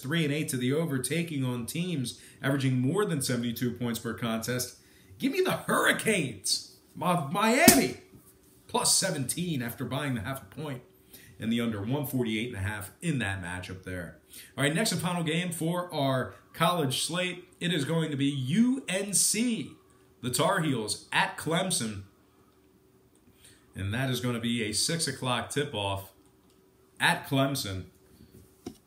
3-8 to the over, taking on teams averaging more than 72 points per contest. Give me the Hurricanes of Miami, plus 17 after buying the half a point, and the under 148.5 in that matchup there. All right, next and final game for our college slate. It is going to be UNC, the Tar Heels, at Clemson. And that is going to be a 6 o'clock tip-off at Clemson.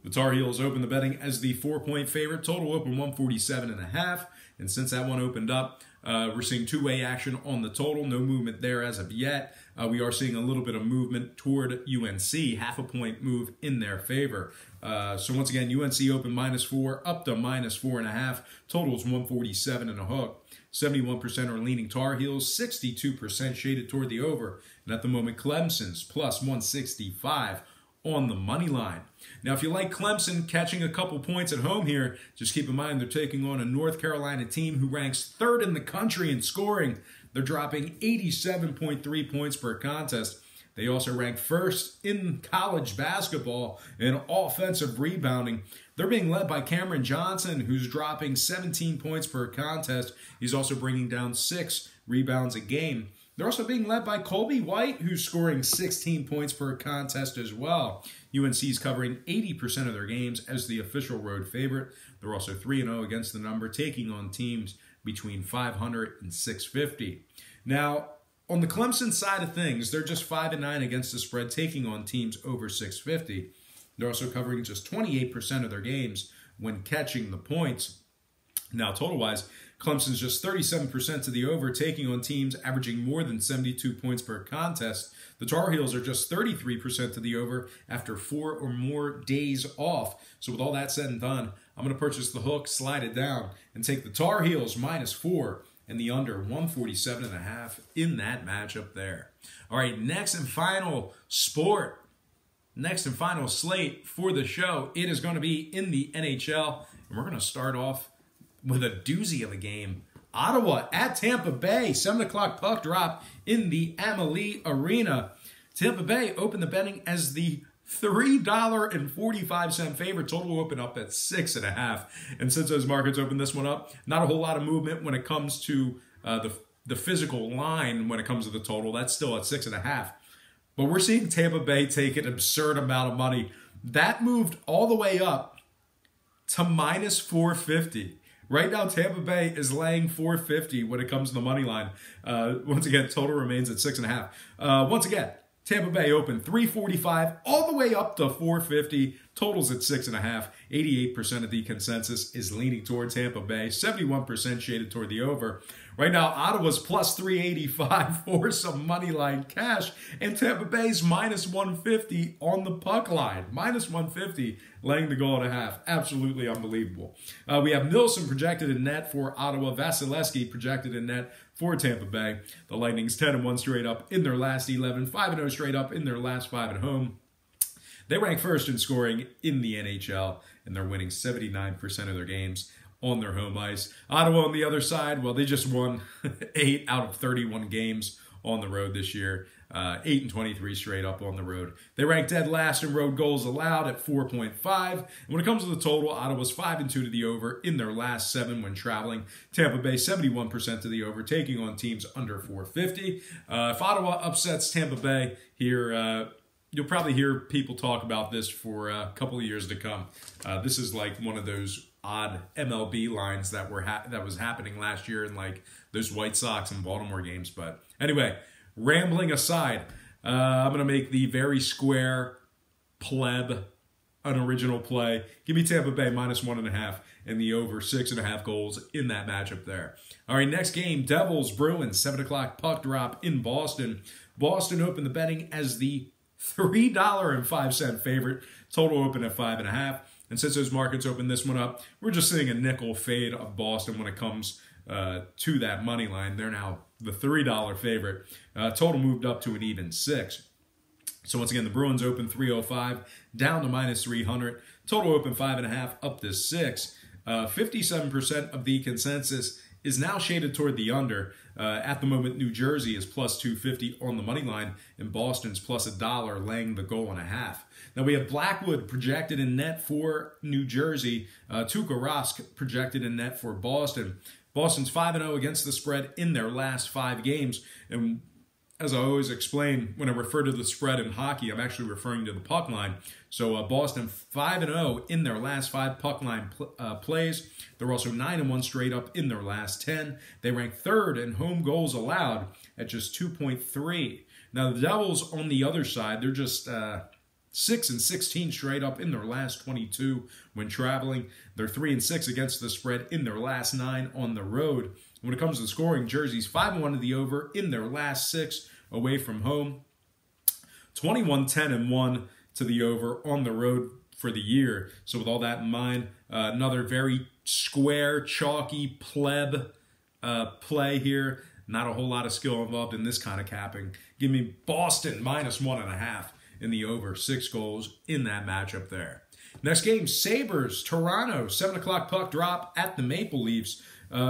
The Tar Heels open the betting as the 4-point favorite. Total open 147.5. And since that one opened up, we're seeing two-way action on the total. No movement there as of yet. We are seeing a little bit of movement toward UNC. Half a point move in their favor. So once again, UNC open -4 up to -4.5. Total is 147 and a hook. 71% are leaning Tar Heels. 62% shaded toward the over. And at the moment, Clemson's plus 165 on the money line. Now, if you like Clemson catching a couple points at home here, just keep in mind they're taking on a North Carolina team who ranks 3rd in the country in scoring. They're dropping 87.3 points per contest. They also rank 1st in college basketball in offensive rebounding. They're being led by Cameron Johnson, who's dropping 17 points per contest. He's also bringing down 6 rebounds a game. They're also being led by Colby White, who's scoring 16 points per contest as well. UNC's covering 80% of their games as the official road favorite. They're also 3-0 against the number, taking on teams between 500 and 650. Now, on the Clemson side of things, they're just 5-9 against the spread, taking on teams over 650. They're also covering just 28% of their games when catching the points. Now, total-wise, Clemson's just 37% to the over, taking on teams averaging more than 72 points per contest. The Tar Heels are just 33% to the over after 4 or more days off. So with all that said and done, I'm going to purchase the hook, slide it down, and take the Tar Heels -4 and the under 147.5 in that matchup there. All right, next and final sport. Next and final slate for the show. It is going to be in the NHL, and we're going to start off with a doozy of a game. Ottawa at Tampa Bay, 7 o'clock puck drop in the Amalie Arena. Tampa Bay opened the betting as the $3.45 favorite. Total will open up at 6.5. And since those markets opened this one up, not a whole lot of movement when it comes to the physical line when it comes to the total. That's still at 6.5. But we're seeing Tampa Bay take an absurd amount of money. That moved all the way up to -450. Right now, Tampa Bay is laying 450 when it comes to the money line. Once again, total remains at 6.5. Once again, Tampa Bay open 345 all the way up to 450. Totals at 6.5. 88% of the consensus is leaning toward Tampa Bay. 71% shaded toward the over. Right now, Ottawa's plus 385 for some money line cash, and Tampa Bay's -150 on the puck line. -150 laying the goal at a half. Absolutely unbelievable. We have Nilsson projected in net for Ottawa. Vasilevsky projected in net for Tampa Bay. The Lightning's 10-1 straight up in their last 11. 5-0 straight up in their last 5 at home. They rank 1st in scoring in the NHL, and they're winning 79% of their games on their home ice. Ottawa on the other side, well, they just won 8 out of 31 games on the road this year. 8-23 straight up on the road. They rank dead last in road goals allowed at 4.5. And when it comes to the total, Ottawa's 5-2 to the over in their last 7 when traveling. Tampa Bay 71% to the over, taking on teams under 450. If Ottawa upsets Tampa Bay here, you'll probably hear people talk about this for a couple of years to come. This is like one of those odd MLB lines that was happening last year in like those White Sox and Baltimore games. But anyway, rambling aside, I'm going to make the very square pleb unoriginal play. Give me Tampa Bay -1.5 and the over 6.5 goals in that matchup there. All right, next game, Devils Bruins, 7 o'clock puck drop in Boston. Boston opened the betting as the $3.05 favorite. Total open at 5.5. And since those markets opened this one up, we're just seeing a nickel fade of Boston when it comes to that money line. They're now the $3 favorite. Total moved up to an even 6. So once again, the Bruins open 305 down to -300. Total open 5.5 up to 6. 57% of the consensus is now shaded toward the under. At the moment, New Jersey is plus 250 on the money line, and Boston's plus $1 laying the goal and a half. Now we have Blackwood projected in net for New Jersey. Tuukka Rask projected in net for Boston. Boston's 5-0 against the spread in their last 5 games. And as I always explain, when I refer to the spread in hockey, I'm actually referring to the puck line. So Boston 5-0 in their last 5 puck line plays. They're also 9-1 straight up in their last 10. They rank 3rd in home goals allowed at just 2.3. Now the Devils on the other side, they're just 6-16 straight up in their last 22 when traveling. They're 3-6 against the spread in their last 9 on the road. When it comes to scoring, Jersey's 5-1 to the over in their last 6 away from home. 21-10-1 to the over on the road for the year. So with all that in mind, another very square, chalky, pleb play here. Not a whole lot of skill involved in this kind of capping. Give me Boston minus 1.5 in the over. 6 goals in that matchup there. Next game, Sabres, Toronto. 7 o'clock puck drop at the Maple Leafs.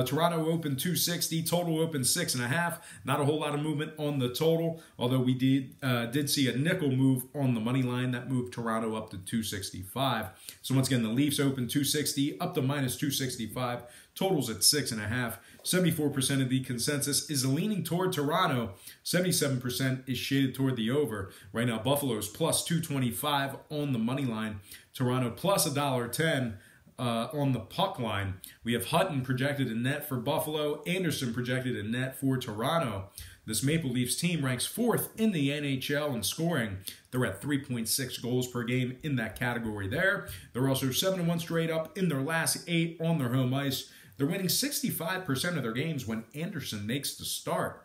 Toronto opened 260, total opened 6.5. Not a whole lot of movement on the total, although we did see a nickel move on the money line that moved Toronto up to 265. So once again, the Leafs opened 260 up to minus 265. Totals at 6.5. 74% of the consensus is leaning toward Toronto. 77% is shaded toward the over. Right now, Buffalo's plus 225 on the money line. Toronto plus $1.10. On the puck line. We have Hutton projected in net for Buffalo, Anderson projected in net for Toronto. This Maple Leafs team ranks 4th in the NHL in scoring. They're at 3.6 goals per game in that category there. They're also 7-1 straight up in their last 8 on their home ice. They're winning 65% of their games when Anderson makes the start.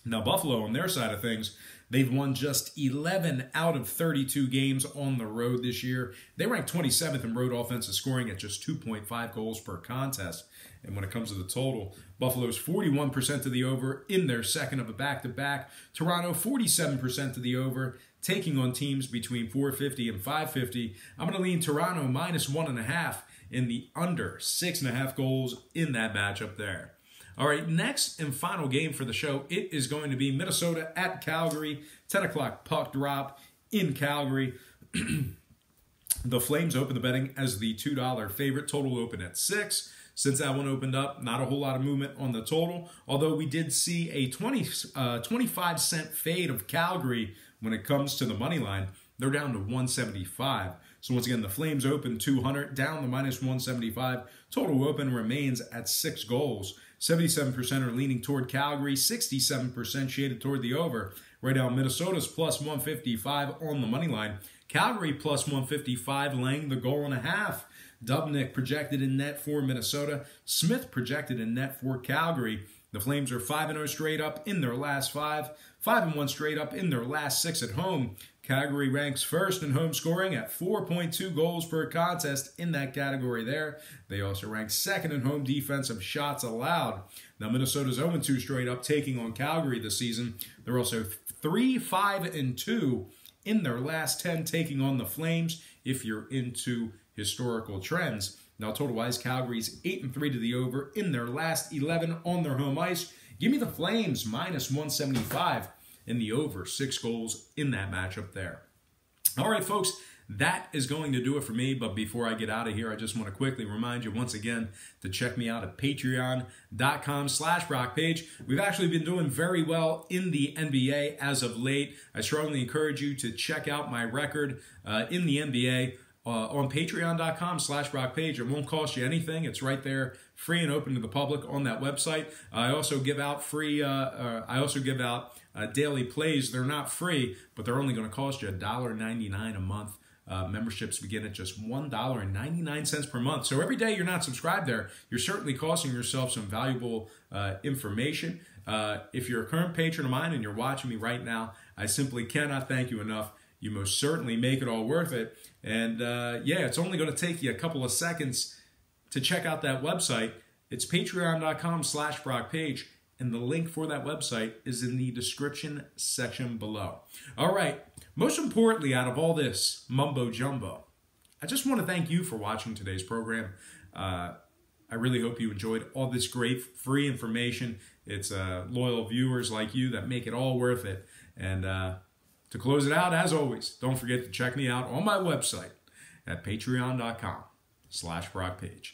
Now Buffalo, on their side of things, they've won just 11 out of 32 games on the road this year. They rank 27th in road offensive scoring at just 2.5 goals per contest. And when it comes to the total, Buffalo's 41% to the over in their second of a back-to-back. Toronto, 47% to the over, taking on teams between 450 and 550. I'm going to lean Toronto minus 1.5 in the under. 6.5 goals in that matchup there. All right, next and final game for the show, it is going to be Minnesota at Calgary. 10 o'clock puck drop in Calgary. The Flames open the betting as the $2 favorite. Total open at 6. Since that one opened up, not a whole lot of movement on the total, although we did see a 25-cent fade of Calgary when it comes to the money line. They're down to 175. So once again, the Flames open 200, down to minus 175. Total open remains at 6 goals. 77% are leaning toward Calgary, 67% shaded toward the over. Right now, Minnesota's plus 155 on the money line. Calgary plus 155, laying the goal and a half. Dubnyk projected in net for Minnesota. Smith projected in net for Calgary. The Flames are 5-0 straight up in their last 5. 5-1 straight up in their last 6 at home. Calgary ranks 1st in home scoring at 4.2 goals per contest in that category there. They also rank 2nd in home defensive shots allowed. Now Minnesota's 0-2 straight up taking on Calgary this season. They're also 3-5-2 in their last 10 taking on the Flames if you're into historical trends. Now total-wise, Calgary's 8-3 to the over in their last 11 on their home ice. Give me the Flames minus 175 in the over. 6 goals in that matchup there. All right, folks, that is going to do it for me. But before I get out of here, I just want to quickly remind you once again to check me out at patreon.com/BrockPage. We've actually been doing very well in the NBA as of late. I strongly encourage you to check out my record in the NBA on patreon.com/BrockPage. It won't cost you anything. It's right there, free and open to the public on that website. I also give out daily plays. They're not free, but they're only going to cost you $1.99 a month. Memberships begin at just $1.99 per month. So every day you're not subscribed there, you're certainly costing yourself some valuable information. If you're a current patron of mine and you're watching me right now, I simply cannot thank you enough. You most certainly make it all worth it. And yeah, it's only going to take you a couple of seconds to check out that website. It's patreon.com/BrockPage. And the link for that website is in the description section below. All right, most importantly, out of all this mumbo jumbo, I just want to thank you for watching today's program. I I really hope you enjoyed all this great free information. It's loyal viewers like you that make it all worth it. And to close it out, as always, don't forget to check me out on my website at patreon.com/BrockPage.